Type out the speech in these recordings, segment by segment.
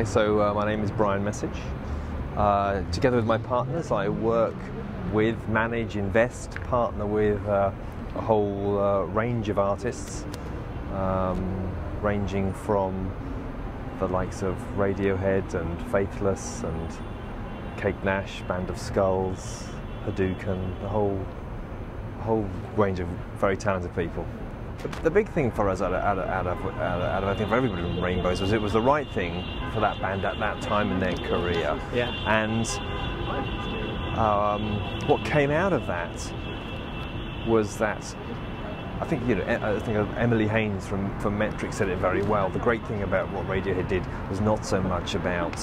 Okay, so my name is Brian Message. Together with my partners, I work with, manage, invest, partner with a whole range of artists, ranging from the likes of Radiohead and Faithless and Kate Nash, Band of Skulls, Hadouken, a whole range of very talented people. The big thing for us out of I think for everybody in Rainbows was it was the right thing for that band at that time in their career. Yeah. And what came out of that was that I think Emily Haynes from Metric said it very well. The great thing about what Radiohead did was not so much about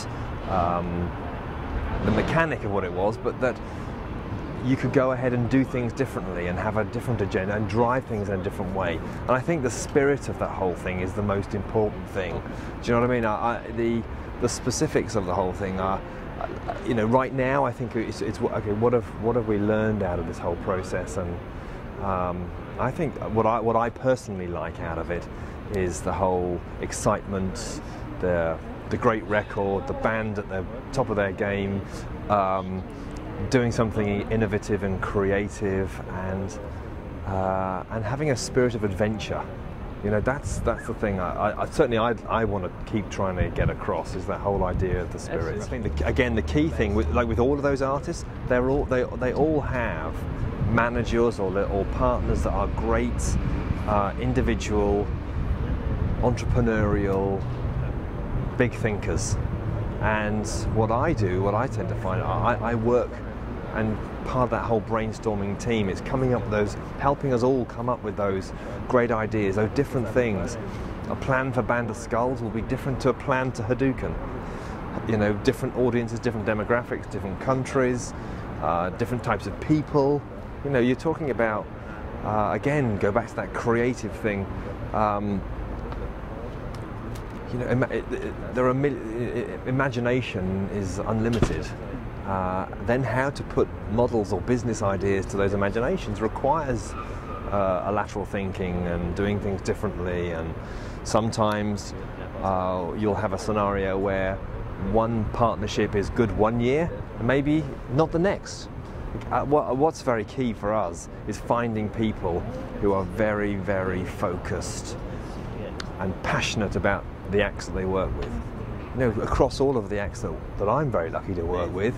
the mechanic of what it was, but that you could go ahead and do things differently and have a different agenda and drive things in a different way. And I think the spirit of that whole thing is the most important thing. Do you know what I mean? The specifics of the whole thing are, right now I think it's okay. What have we learned out of this whole process? And I think what I personally like out of it is the whole excitement, the great record, the band at the top of their game. Doing something innovative and creative, and having a spirit of adventure. That's the thing. I want to keep trying to get across is that whole idea of the spirit. I think the key thing with all of those artists, they all have managers or partners that are great, individual, entrepreneurial, big thinkers. And what I tend to find, I work, and part of that whole brainstorming team is coming up with those, helping us all come up with those great ideas, those different things. A plan for Band of Skulls will be different to a plan to Hadouken. Different audiences, different demographics, different countries, different types of people. You're talking about, again, go back to that creative thing. Imagination is unlimited. Then how to put models or business ideas to those imaginations requires a lateral thinking and doing things differently. And sometimes you'll have a scenario where one partnership is good one year and maybe not the next. What's very key for us is finding people who are very, very focused and passionate about the acts that they work with. Across all of the acts that I'm very lucky to work with,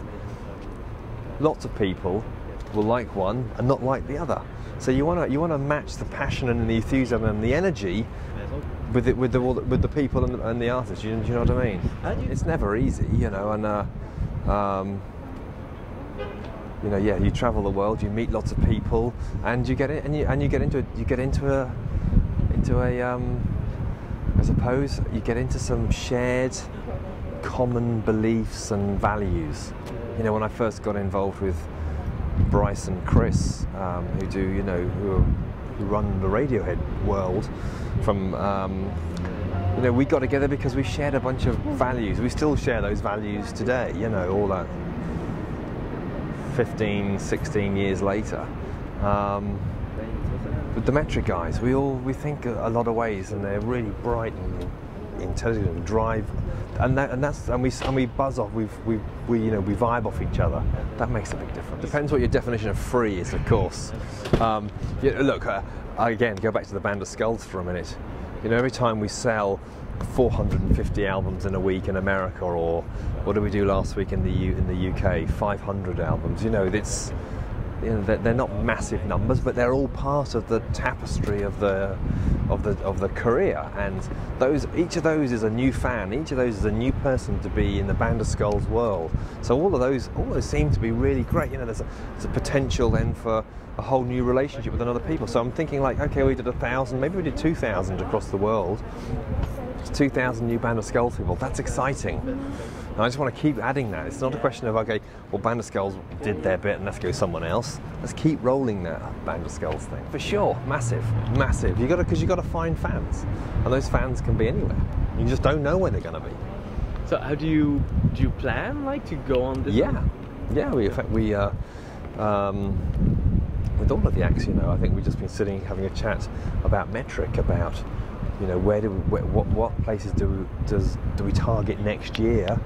lots of people will like one and not like the other. So you want to match the passion and the enthusiasm and the energy with the people and the artists. You know what I mean? It's never easy, you travel the world, you meet lots of people, and you get into some shared common beliefs and values. When I first got involved with Bryce and Chris, who run the Radiohead world, we got together because we shared a bunch of values. We still share those values today, all that 15, 16 years later. With the Metric guys, we think a lot of ways, and they're really bright and intelligent and drive, and we buzz off. We vibe off each other. That makes a big difference. Depends what your definition of free is, of course. Look, again, go back to the Band of Skulls for a minute. Every time we sell 450 albums in a week in America, or what did we do last week in the UK? 500 albums. They're not massive numbers, but they're all part of the tapestry of the career. And each of those is a new fan. Each of those is a new person to be in the Band of Skulls world. So all of those seem to be really great. There's a potential then for a whole new relationship with other people. So I'm thinking okay, we did 1,000, maybe we did 2,000 across the world. It's 2,000 new Band of Skulls people. That's exciting. And I just want to keep adding that. It's not a question of, okay, well, Band of Skulls did their bit and let's go someone else. Let's keep rolling that Band of Skulls thing. For sure, massive. Because you got to find fans, and those fans can be anywhere. You just don't know where they're going to be. So how do you plan to go on this? Yeah. With all of the acts, I think we've just been sitting having a chat about Metric, about You know, what places do we target next year?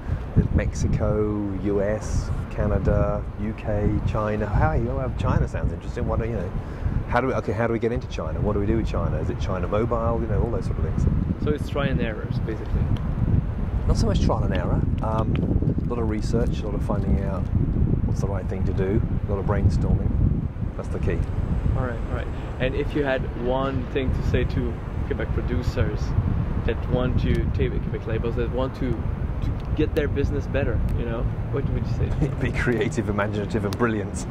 Mexico, US, Canada, UK, China. China sounds interesting. What do you know? How do we get into China? What do we do with China? Is it China mobile? You know, all those sort of things. So it's try and errors, basically. Not so much trial and error. A lot of research, a lot of finding out what's the right thing to do. A lot of brainstorming. That's the key. All right. And if you had one thing to say to Quebec producers that want to Quebec labels that want to get their business better, you know, what would you say? Be creative, imaginative, and brilliant.